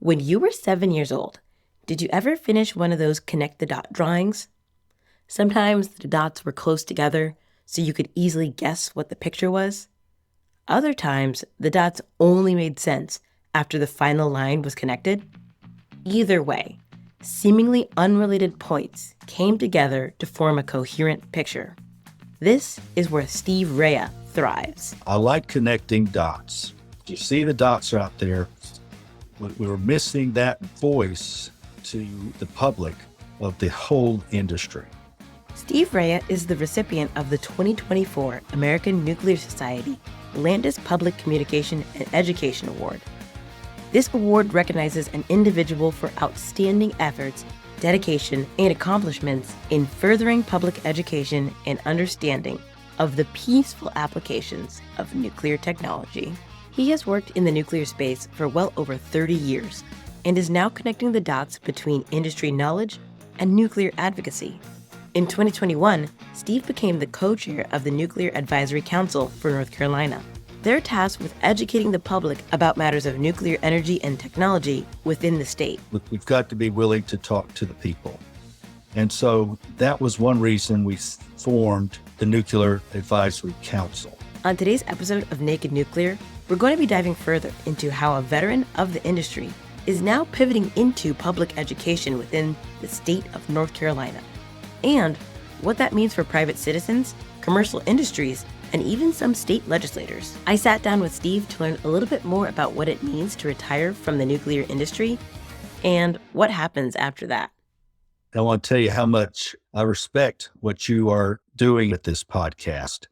When you were 7 years old, did you ever finish one of those connect the dot drawings? Sometimes the dots were close together, so you could easily guess what the picture was. Other times, the dots only made sense after the final line was connected. Either way, seemingly unrelated points came together to form a coherent picture. This is where Steve Rea thrives. I like connecting dots. You see the dots out there. We were missing that voice to the public of the whole industry. Steve Rea is the recipient of the 2024 American Nuclear Society Landis Public Communication and Education Award. This award recognizes an individual for outstanding efforts, dedication, and accomplishments in furthering public education and understanding of the peaceful applications of nuclear technology. He has worked in the nuclear space for well over 30 years and is now connecting the dots between industry knowledge and nuclear advocacy. In 2021, Steve became the co-chair of the Nuclear Advisory Council for North Carolina. They're tasked with educating the public about matters of nuclear energy and technology within the state. We've got to be willing to talk to the people. And so that was one reason we formed the Nuclear Advisory Council. On today's episode of Naked Nuclear, we're going to be diving further into how a veteran of the industry is now pivoting into public education within the state of North Carolina, and what that means for private citizens, commercial industries, and even some state legislators. I sat down with Steve to learn a little bit more about what it means to retire from the nuclear industry and what happens after that. I want to tell you how much I respect what you are doing with this podcast.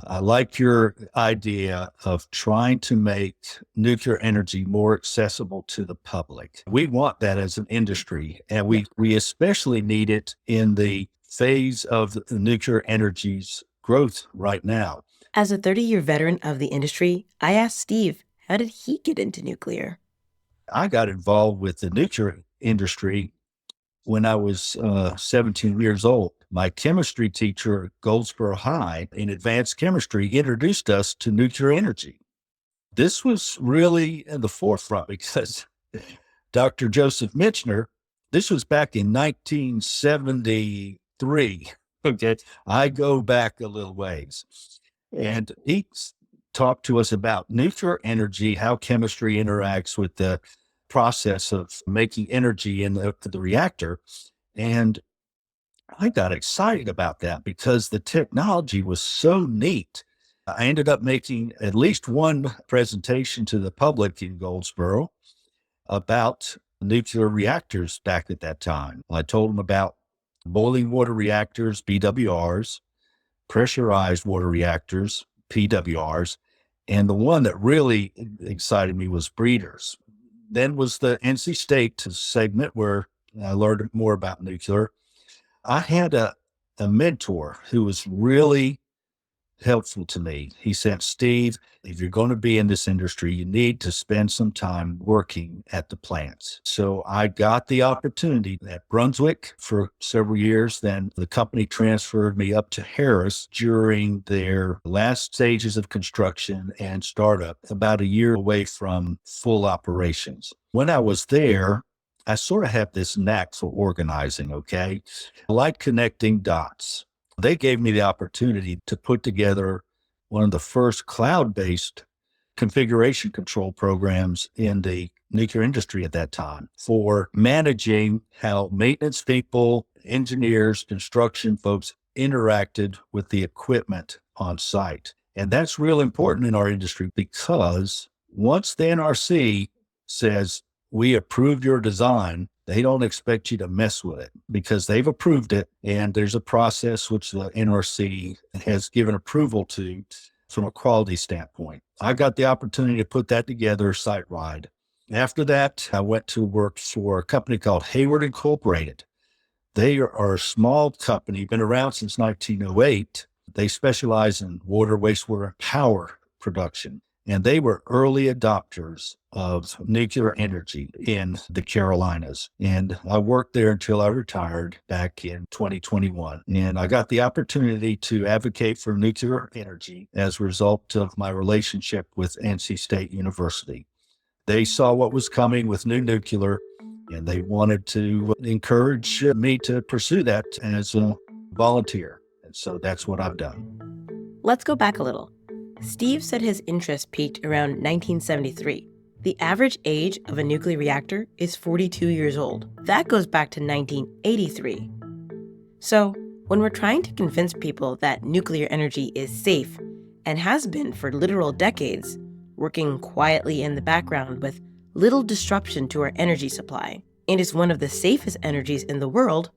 I like your idea of trying to make nuclear energy more accessible to the public. We want that as an industry, and we especially need it in the phase of the nuclear energy's growth right now. As a 30-year veteran of the industry, I asked Steve, how did he get into nuclear? I got involved with the nuclear industry when I was 17 years old. My chemistry teacher at Goldsboro High in advanced chemistry introduced us to nuclear energy. This was really in the forefront because Dr. Joseph Michener, this was back in 1973. Okay, I go back a little ways. And he talked to us about nuclear energy, how chemistry interacts with the process of making energy in the reactor. And I got excited about that because the technology was so neat. I ended up making at least one presentation to the public in Goldsboro about nuclear reactors back at that time. I told them about boiling water reactors, BWRs, pressurized water reactors, PWRs, and the one that really excited me was breeders. Then was the NC State segment where I learned more about nuclear. I had a mentor who was really helpful to me. He said, Steve, if you're going to be in this industry, you need to spend some time working at the plants. So I got the opportunity at Brunswick for several years. Then the company transferred me up to Harris during their last stages of construction and startup, about a year away from full operations. When I was there, I sort of have this knack for organizing, okay? I like connecting dots. They gave me the opportunity to put together one of the first cloud-based configuration control programs in the nuclear industry at that time for managing how maintenance people, engineers, construction folks interacted with the equipment on site. And that's real important in our industry because once the NRC says, we approved your design, they don't expect you to mess with it because they've approved it. And there's a process which the NRC has given approval to from a quality standpoint. I got the opportunity to put that together site-wide. After that, I went to work for a company called Hayward Incorporated. They are a small company, been around since 1908. They specialize in water, wastewater, and power production. And they were early adopters of nuclear energy in the Carolinas. And I worked there until I retired back in 2021. And I got the opportunity to advocate for nuclear energy as a result of my relationship with NC State University. They saw what was coming with new nuclear, and they wanted to encourage me to pursue that as a volunteer. And so that's what I've done. Let's go back a little. Steve said his interest peaked around 1973. The average age of a nuclear reactor is 42 years old. That goes back to 1983. So, when we're trying to convince people that nuclear energy is safe and has been for literal decades, working quietly in the background with little disruption to our energy supply, and is one of the safest energies in the world,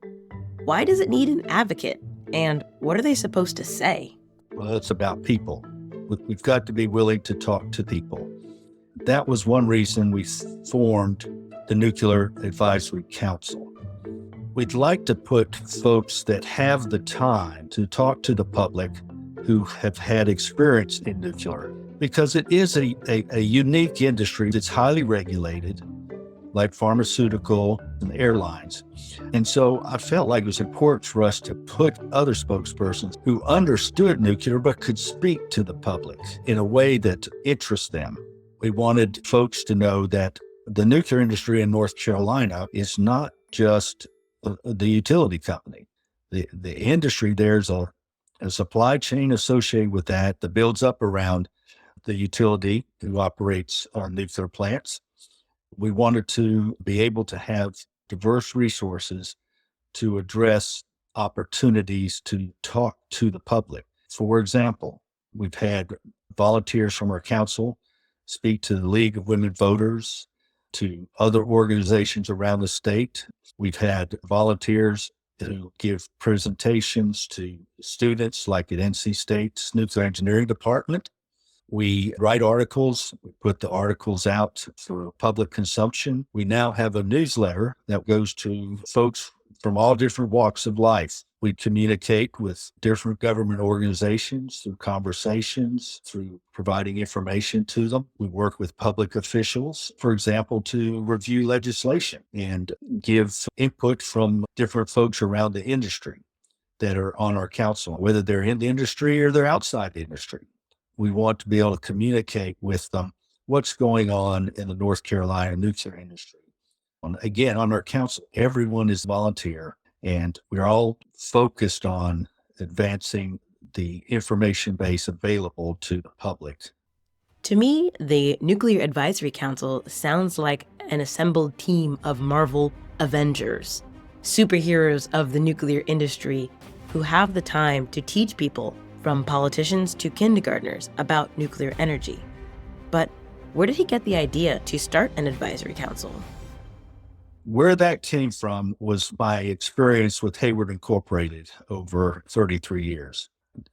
why does it need an advocate? And what are they supposed to say? Well, it's about people. We've got to be willing to talk to people. That was one reason we formed the Nuclear Advisory Council. We'd like to put folks that have the time to talk to the public who have had experience in nuclear, because it is a unique industry that's highly regulated, like pharmaceutical and airlines. And so I felt like it was important for us to put other spokespersons who understood nuclear but could speak to the public in a way that interests them. We wanted folks to know that the nuclear industry in North Carolina is not just the utility company. The industry, there's a supply chain associated with that builds up around the utility who operates our nuclear plants. We wanted to be able to have diverse resources to address opportunities to talk to the public. For example, we've had volunteers from our council speak to the League of Women Voters, to other organizations around the state. We've had volunteers who give presentations to students, like at NC State's Nuclear Engineering Department. We write articles, we put the articles out for public consumption. We now have a newsletter that goes to folks from all different walks of life. We communicate with different government organizations through conversations, through providing information to them. We work with public officials, for example, to review legislation and give input from different folks around the industry that are on our council, whether they're in the industry or they're outside the industry. We want to be able to communicate with them what's going on in the North Carolina nuclear industry. Again, on our council, everyone is volunteer, and we're all focused on advancing the information base available to the public. To me, the Nuclear Advisory Council sounds like an assembled team of Marvel Avengers, superheroes of the nuclear industry who have the time to teach people, from politicians to kindergartners, about nuclear energy. But where did he get the idea to start an advisory council? Where that came from was my experience with Hayward Incorporated over 33 years.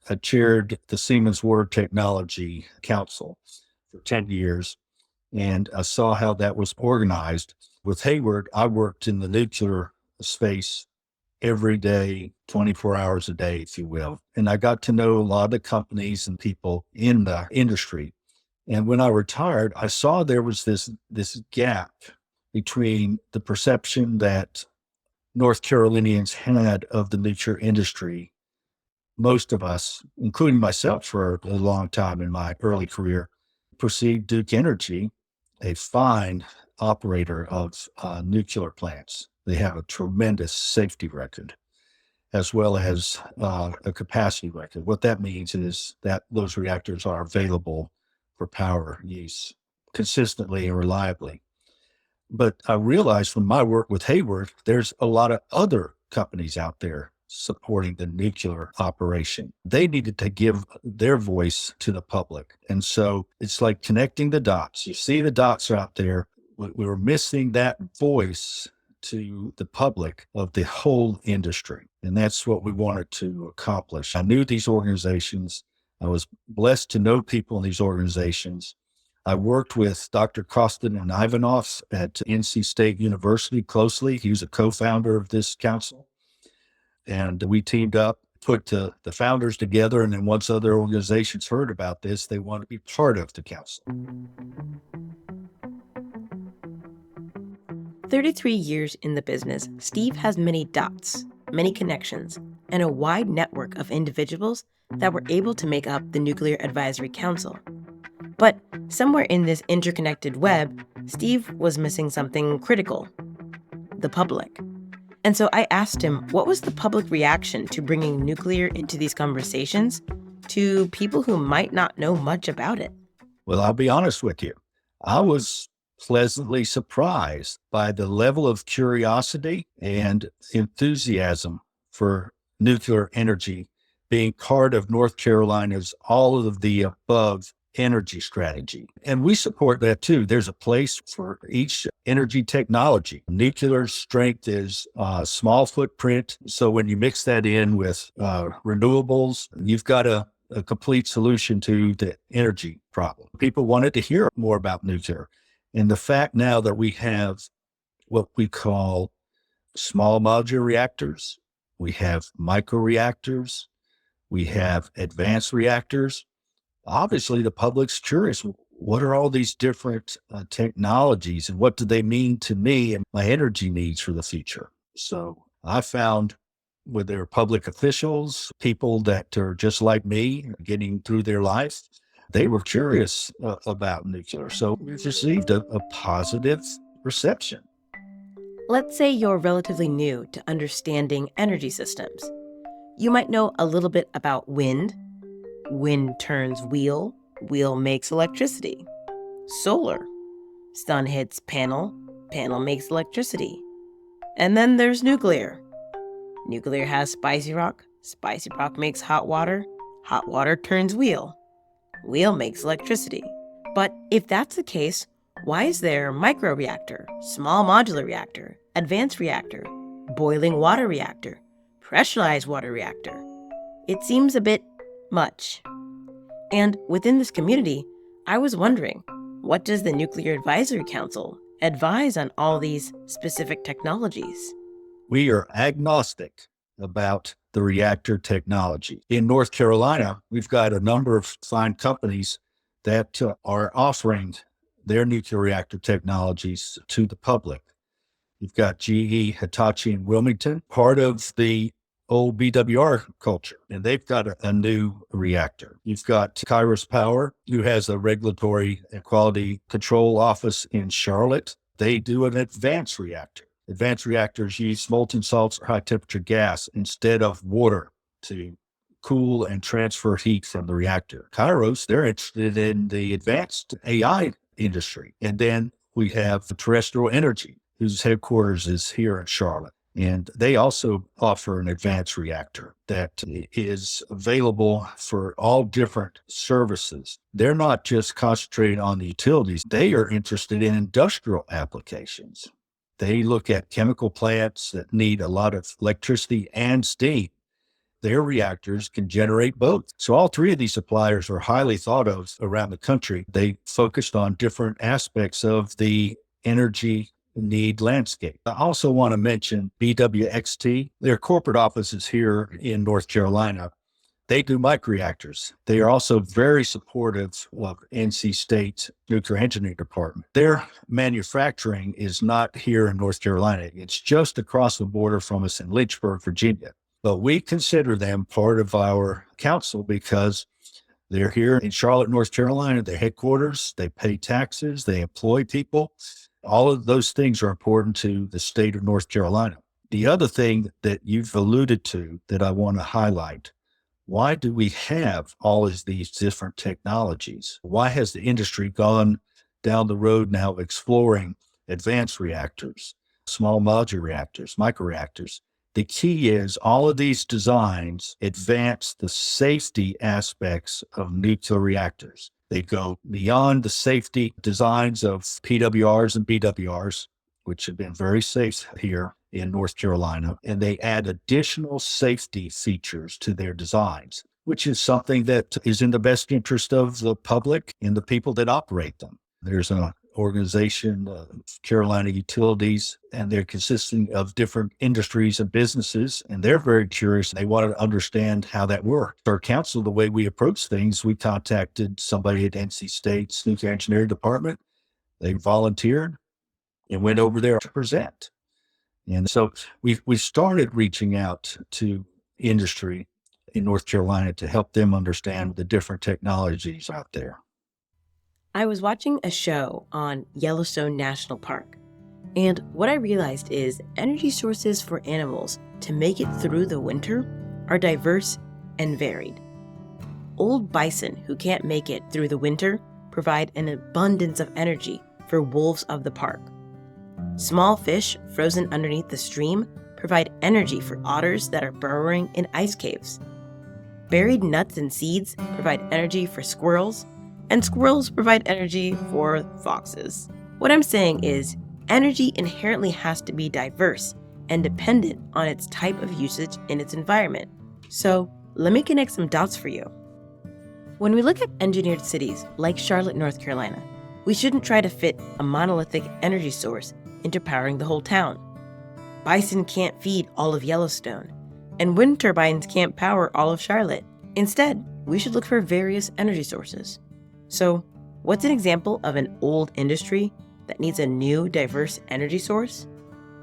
I chaired the Siemens Water Technology Council for 10 years, and I saw how that was organized. With Hayward, I worked in the nuclear space every day, 24 hours a day, if you will. And I got to know a lot of the companies and people in the industry. And when I retired, I saw there was this gap between the perception that North Carolinians had of the nuclear industry. Most of us, including myself for a long time in my early career, perceived Duke Energy a fine operator of nuclear plants. They have a tremendous safety record, as well as a capacity record. What that means is that those reactors are available for power use consistently and reliably. But I realized from my work with Hayward, there's a lot of other companies out there supporting the nuclear operation. They needed to give their voice to the public. And so it's like connecting the dots. You see the dots are out there. We were missing that voice to the public of the whole industry. And that's what we wanted to accomplish. I knew these organizations. I was blessed to know people in these organizations. I worked with Dr. Kostin and Ivanov at NC State University closely. He was a co-founder of this council. And we teamed up, put the founders together. And then once other organizations heard about this, they wanted to be part of the council. 33 years in the business, Steve has many dots, many connections, and a wide network of individuals that were able to make up the Nuclear Advisory Council. But somewhere in this interconnected web, Steve was missing something critical: the public. And so I asked him, what was the public reaction to bringing nuclear into these conversations to people who might not know much about it? Well, I'll be honest with you. I was pleasantly surprised by the level of curiosity and enthusiasm for nuclear energy being part of North Carolina's all of the above energy strategy. And we support that too. There's a place for each energy technology. Nuclear strength is a small footprint. So when you mix that in with renewables, you've got a complete solution to the energy problem. People wanted to hear more about nuclear. And the fact now that we have what we call small modular reactors, we have micro reactors, we have advanced reactors. Obviously, the public's curious. What are all these different technologies and what do they mean to me and my energy needs for the future? So I found with their public officials, people that are just like me, getting through their life, they were curious about nuclear. So we've received a positive reception. Let's say you're relatively new to understanding energy systems. You might know a little bit about wind. Wind turns wheel, wheel makes electricity. Solar. Sun hits panel, panel makes electricity. And then there's nuclear. Nuclear has spicy rock makes hot water turns wheel. Wheel makes electricity. But if that's the case, why is there microreactor, small modular reactor, advanced reactor, boiling water reactor, pressurized water reactor? It seems a bit much. And within this community, I was wondering, what does the Nuclear Advisory Council advise on all these specific technologies? We are agnostic about the reactor technology. In North Carolina, we've got a number of fine companies that are offering their nuclear reactor technologies to the public. You've got GE, Hitachi, and Wilmington, part of the old BWR culture, and they've got a new reactor. You've got Kairos Power, who has a regulatory and quality control office in Charlotte. They do an advanced reactor. Advanced reactors use molten salts or high temperature gas instead of water to cool and transfer heat from the reactor. Kairos, they're interested in the advanced AI industry. And then we have Terrestrial Energy, whose headquarters is here in Charlotte. And they also offer an advanced reactor that is available for all different services. They're not just concentrating on the utilities. They are interested in industrial applications. They look at chemical plants that need a lot of electricity and steam. Their reactors can generate both. So all three of these suppliers are highly thought of around the country. They focused on different aspects of the energy need landscape. I also want to mention BWXT. Their corporate office is here in North Carolina. They do microreactors. They are also very supportive of NC State's nuclear engineering department. Their manufacturing is not here in North Carolina. It's just across the border from us in Lynchburg, Virginia. But we consider them part of our council because they're here in Charlotte, North Carolina, their headquarters, they pay taxes, they employ people. All of those things are important to the state of North Carolina. The other thing that you've alluded to that I want to highlight: why do we have all of these different technologies? Why has the industry gone down the road now of exploring advanced reactors, small modular reactors, microreactors? The key is all of these designs advance the safety aspects of nuclear reactors. They go beyond the safety designs of PWRs and BWRs, which have been very safe here in North Carolina, and they add additional safety features to their designs, which is something that is in the best interest of the public and the people that operate them. There's an organization, Carolina Utilities, and they're consisting of different industries and businesses, and they're very curious. They wanted to understand how that worked. Our council, the way we approach things, we contacted somebody at NC State's nuclear engineering department. They volunteered and went over there to present. And so we started reaching out to industry in North Carolina to help them understand the different technologies out there. I was watching a show on Yellowstone National Park, and what I realized is energy sources for animals to make it through the winter are diverse and varied. Old bison who can't make it through the winter provide an abundance of energy for wolves of the park. Small fish frozen underneath the stream provide energy for otters that are burrowing in ice caves. Buried nuts and seeds provide energy for squirrels, and squirrels provide energy for foxes. What I'm saying is, energy inherently has to be diverse and dependent on its type of usage in its environment. So, let me connect some dots for you. When we look at engineered cities like Charlotte, North Carolina, we shouldn't try to fit a monolithic energy source into powering the whole town. Bison can't feed all of Yellowstone, and wind turbines can't power all of Charlotte. Instead, we should look for various energy sources. So, what's an example of an old industry that needs a new, diverse energy source?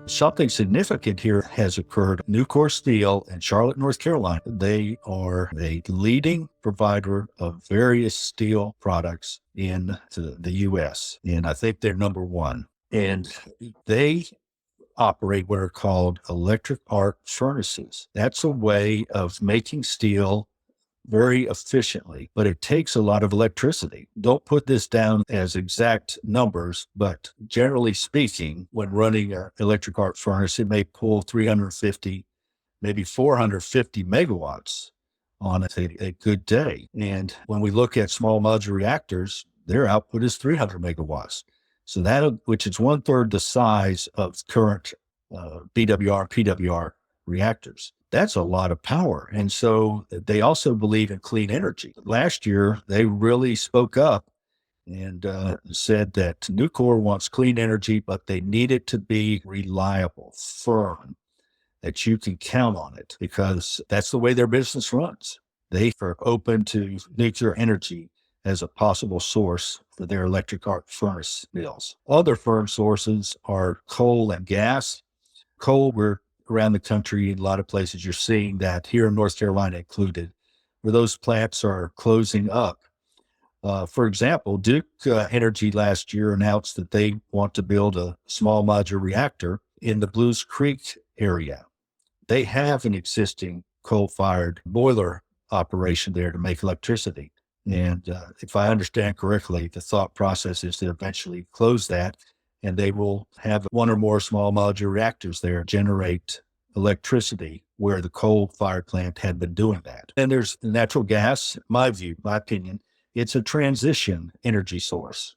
Something significant here has occurred. Nucor Steel in Charlotte, North Carolina, they are a leading provider of various steel products in the U.S., and I think they're number one. And they operate what are called electric arc furnaces. That's a way of making steel very efficiently, but it takes a lot of electricity. Don't put this down as exact numbers, but generally speaking, when running an electric arc furnace, it may pull 350, maybe 450 megawatts on a good day. And when we look at small modular reactors, their output is 300 megawatts. So that, which is 1/3 the size of current BWR, PWR reactors. That's a lot of power. And so they also believe in clean energy. Last year, they really spoke up and said that Nucor wants clean energy, but they need it to be reliable, firm, that you can count on it, because that's the way their business runs. They are open to nuclear energy as a possible source for their electric arc furnace mills. Other firm sources are coal and gas. Coal, we're around the country, in a lot of places, you're seeing that, here in North Carolina included, where those plants are closing up. For example, Duke Energy last year announced that they want to build a small modular reactor in the Blues Creek area. They have an existing coal-fired boiler operation there to make electricity. And if I understand correctly, the thought process is to eventually close that, and they will have one or more small modular reactors there generate electricity where the coal-fired plant had been doing that. And there's natural gas. My view, my opinion, it's a transition energy source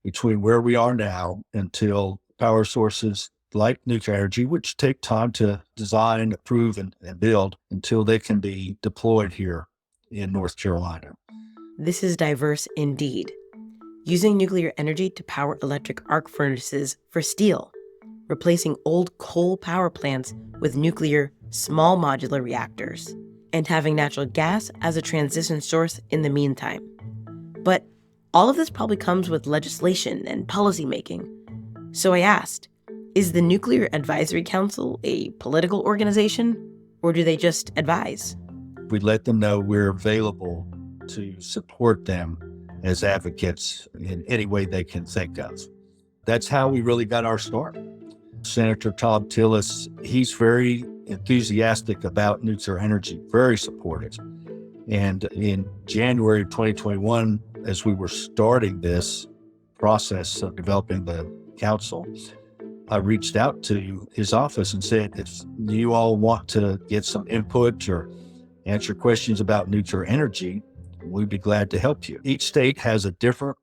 between where we are now until power sources like nuclear energy, which take time to design, approve, and build, until they can be deployed here in North Carolina. This is diverse indeed. Using nuclear energy to power electric arc furnaces for steel, replacing old coal power plants with nuclear small modular reactors, and having natural gas as a transition source in the meantime. But all of this probably comes with legislation and policymaking. So I asked, is the Nuclear Advisory Council a political organization, or do they just advise? We let them know we're available to support them as advocates in any way they can think of. That's how we really got our start. Senator Tom Tillis, he's very enthusiastic about nuclear energy, very supportive. And in January of 2021, as we were starting this process of developing the council, I reached out to his office and said, if you all want to get some input or answer questions about nuclear energy, we'd be glad to help you. Each state has a different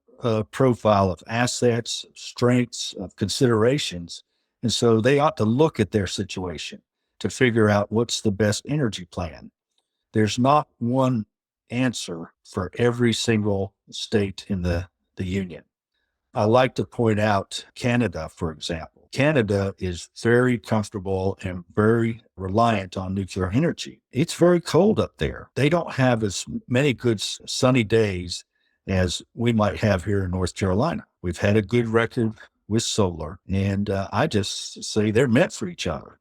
profile of assets, strengths, of considerations. And so they ought to look at their situation to figure out what's the best energy plan. There's not one answer for every single state in the union. I like to point out Canada, for example. Canada is very comfortable and very reliant on nuclear energy. It's very cold up there. They don't have as many good sunny days as we might have here in North Carolina. We've had a good record with solar, and I just say they're meant for each other.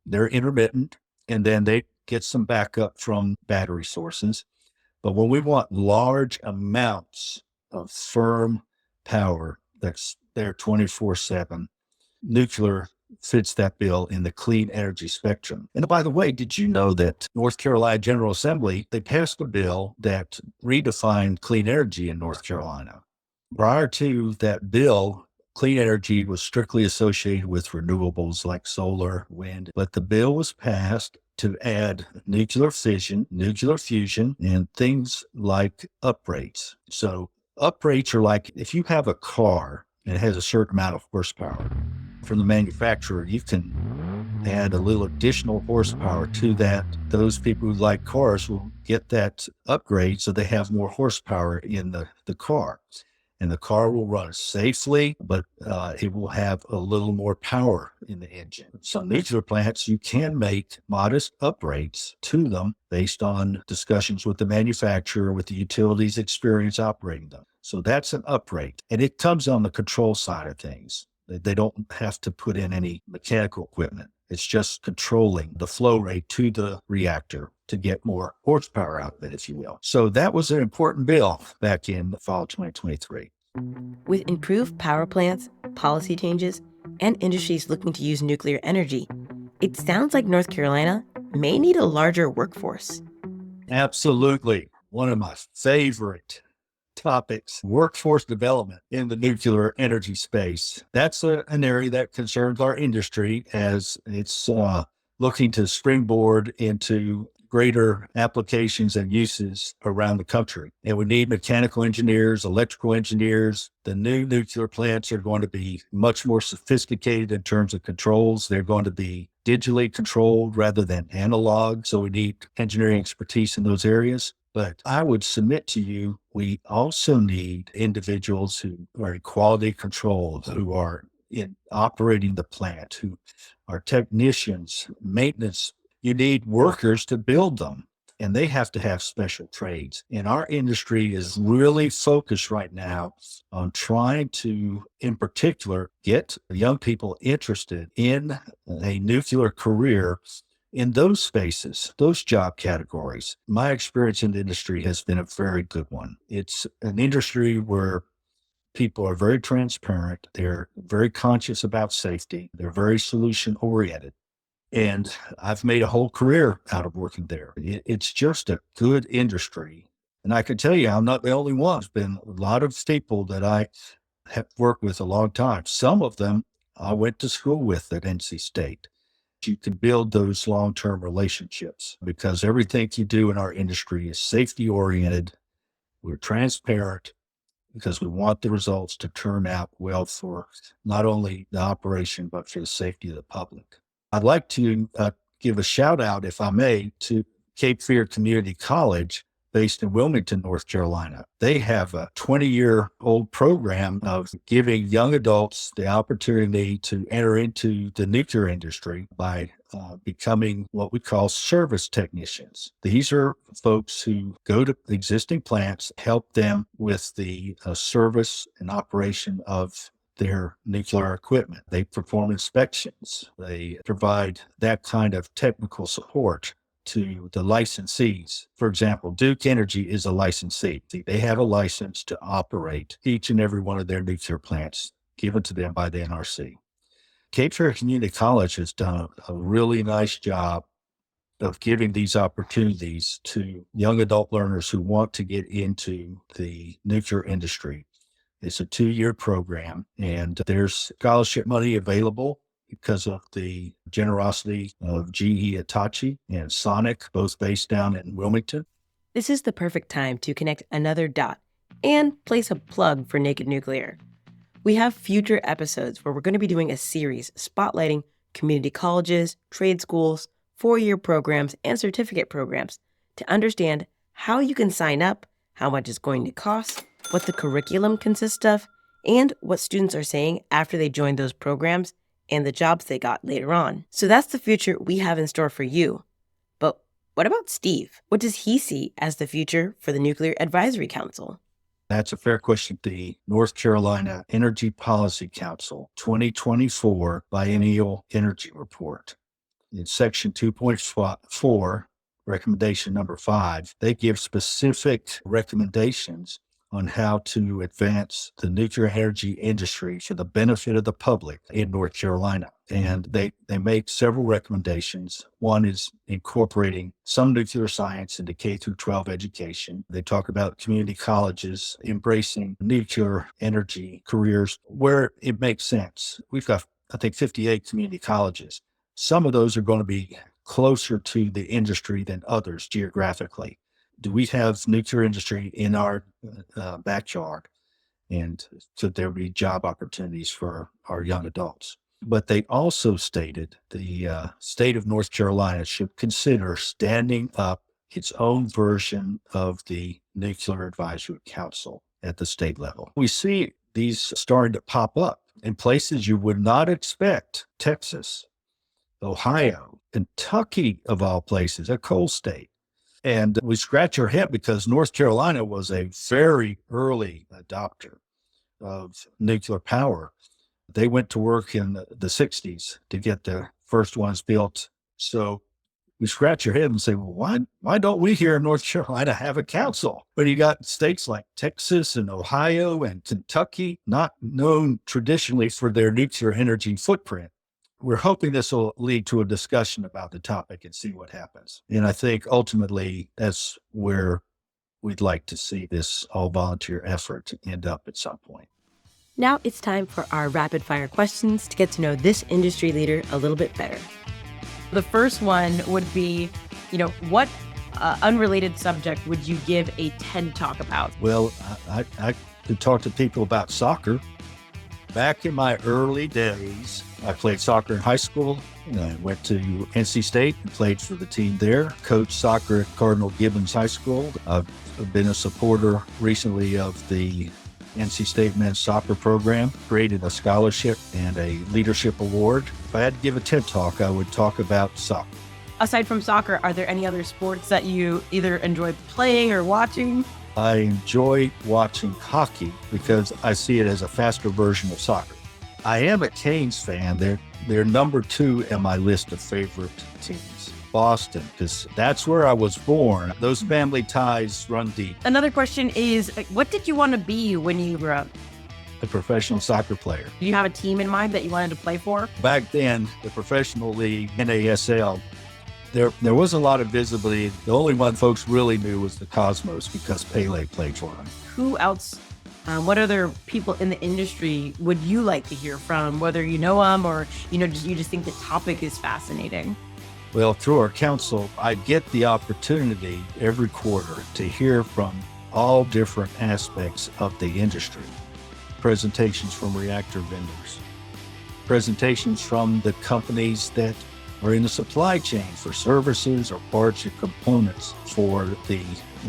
They're intermittent, and then they get some backup from battery sources. But when we want large amounts of firm power that's there 24/7. Nuclear fits that bill in the clean energy spectrum. And by the way, did you know that North Carolina General Assembly, they passed a bill that redefined clean energy in North Carolina? Prior to that bill, clean energy was strictly associated with renewables like solar, wind, but the bill was passed to add nuclear fission, nuclear fusion, and things like uprates. So uprates are like if you have a car and it has a certain amount of horsepower from the manufacturer, you can add a little additional horsepower to that. Those people who like cars will get that upgrade so they have more horsepower in the car. And the car will run safely, but it will have a little more power in the engine. Some nuclear plants, you can make modest upgrades to them based on discussions with the manufacturer, with the utilities experience operating them. So that's an upgrade. And it comes on the control side of things. They don't have to put in any mechanical equipment. It's just controlling the flow rate to the reactor to get more horsepower out of it, if you will. So that was an important bill back in the fall of 2023. With improved power plants, policy changes, and industries looking to use nuclear energy, it sounds like North Carolina may need a larger workforce. Absolutely. One of my favorite topics, workforce development in the nuclear energy space. That's an area that concerns our industry as it's looking to springboard into greater applications and uses around the country. And we need mechanical engineers, electrical engineers. The new nuclear plants are going to be much more sophisticated in terms of controls. They're going to be digitally controlled rather than analog. So we need engineering expertise in those areas. But I would submit to you, we also need individuals who are in quality control, who are in operating the plant, who are technicians, maintenance. You need workers to build them, and they have to have special trades. And our industry is really focused right now on trying to, in particular, get young people interested in a nuclear career in those spaces, those job categories. My experience in the industry has been a very good one. It's an industry where people are very transparent. They're very conscious about safety. They're very solution oriented. And I've made a whole career out of working there. It's just a good industry. And I can tell you, I'm not the only one. There's been a lot of people that I have worked with a long time. Some of them I went to school with at NC State. You can build those long-term relationships because everything you do in our industry is safety oriented. We're transparent because we want the results to turn out well for not only the operation, but for the safety of the public. I'd like to give a shout out, if I may, to Cape Fear Community College based in Wilmington, North Carolina. They have a 20-year-old program of giving young adults the opportunity to enter into the nuclear industry by becoming what we call service technicians. These are folks who go to existing plants, help them with the service and operation of their nuclear equipment. They perform inspections. They provide that kind of technical support to the licensees. For example, Duke Energy is a licensee. They have a license to operate each and every one of their nuclear plants given to them by the NRC. Cape Fear Community College has done a really nice job of giving these opportunities to young adult learners who want to get into the nuclear industry. It's a 2-year program, and there's scholarship money available because of the generosity of GE Hitachi and Sonic, both based down in Wilmington. This is the perfect time to connect another dot and place a plug for Naked Nuclear. We have future episodes where we're going to be doing a series spotlighting community colleges, trade schools, 4-year programs, and certificate programs to understand how you can sign up, how much it's going to cost, what the curriculum consists of, and what students are saying after they join those programs and the jobs they got later on. So that's the future we have in store for you. But what about Steve? What does he see as the future for the Nuclear Advisory Council? That's a fair question. The North Carolina Energy Policy Council 2024 Biennial Energy Report. In section 2.4, recommendation number 5, they give specific recommendations on how to advance the nuclear energy industry for the benefit of the public in North Carolina. And they make several recommendations. One is incorporating some nuclear science into K through 12 education. They talk about community colleges embracing nuclear energy careers where it makes sense. We've got, I think, 58 community colleges. Some of those are going to be closer to the industry than others geographically. Do we have nuclear industry in our backyard? And so there will be job opportunities for our young adults. But they also stated the state of North Carolina should consider standing up its own version of the Nuclear Advisory Council at the state level. We see these starting to pop up in places you would not expect. Texas, Ohio, Kentucky, of all places, a coal state. And we scratch our head because North Carolina was a very early adopter of nuclear power. They went to work in the 60s to get the first ones built. So we scratch your head and say, well, why don't we here in North Carolina have a council? But you got states like Texas and Ohio and Kentucky, not known traditionally for their nuclear energy footprint. We're hoping this will lead to a discussion about the topic and see what happens. And I think ultimately that's where we'd like to see this all-volunteer effort end up at some point. Now it's time for our rapid-fire questions to get to know this industry leader a little bit better. The first one would be, what unrelated subject would you give a TED Talk about? Well, I could talk to people about soccer. Back in my early days, I played soccer in high school. I went to NC State and played for the team there. Coached soccer at Cardinal Gibbons High School. I've been a supporter recently of the NC State men's soccer program, created a scholarship and a leadership award. If I had to give a TED Talk, I would talk about soccer. Aside from soccer, are there any other sports that you either enjoy playing or watching? I enjoy watching hockey because I see it as a faster version of soccer. I am a Canes fan. They're number 2 in my list of favorite teams. Boston, because that's where I was born. Those family ties run deep. Another question is, what did you want to be when you grew up? A professional soccer player. Do you have a team in mind that you wanted to play for? Back then, the professional league, NASL, there was a lot of visibility. The only one folks really knew was the Cosmos because Pele played for them. Who else, what other people in the industry would you like to hear from, whether you know them or, you just think the topic is fascinating? Well, through our council, I get the opportunity every quarter to hear from all different aspects of the industry. Presentations from reactor vendors, presentations from the companies that are in the supply chain for services or parts or components for the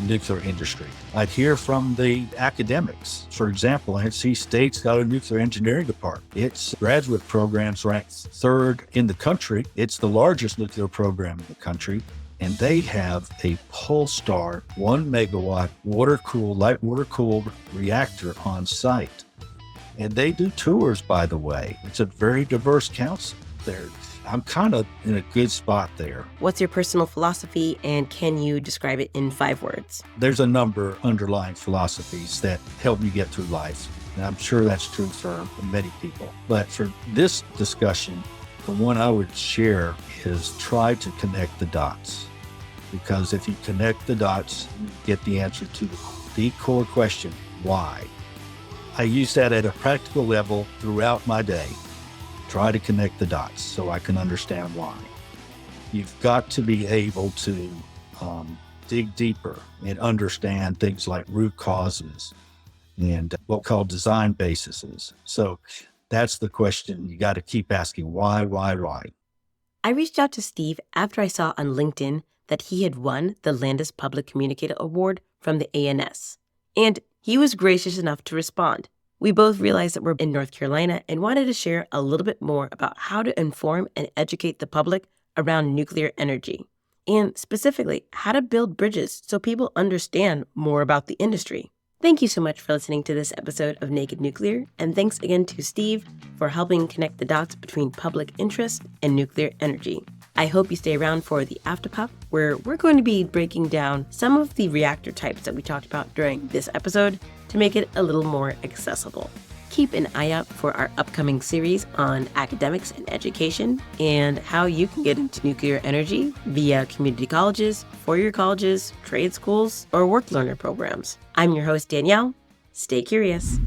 nuclear industry. I'd hear from the academics. For example, NC State's got a nuclear engineering department. Its graduate program's ranked 3rd in the country. It's the largest nuclear program in the country. And they have a Polestar 1 megawatt light water cooled reactor on site. And they do tours, by the way. It's a very diverse council there. I'm kind of in a good spot there. What's your personal philosophy, and can you describe it in 5 words? There's a number of underlying philosophies that help you get through life. And I'm sure that's true for many people. But for this discussion, the one I would share is try to connect the dots. Because if you connect the dots, you get the answer to the core question, why? I use that at a practical level throughout my day. Try to connect the dots so I can understand why. You've got to be able to dig deeper and understand things like root causes and what we call design bases. So that's the question you got to keep asking, why? I reached out to Steve after I saw on LinkedIn that he had won the Landis Public Communicator Award from the ANS. And he was gracious enough to respond. We both realized that we're in North Carolina and wanted to share a little bit more about how to inform and educate the public around nuclear energy, and specifically how to build bridges so people understand more about the industry. Thank you so much for listening to this episode of Naked Nuclear, and thanks again to Steve for helping connect the dots between public interest and nuclear energy. I hope you stay around for the Afterpuff, where we're going to be breaking down some of the reactor types that we talked about during this episode to make it a little more accessible. Keep an eye out for our upcoming series on academics and education and how you can get into nuclear energy via community colleges, four-year colleges, trade schools, or work learner programs. I'm your host, Danielle. Stay curious.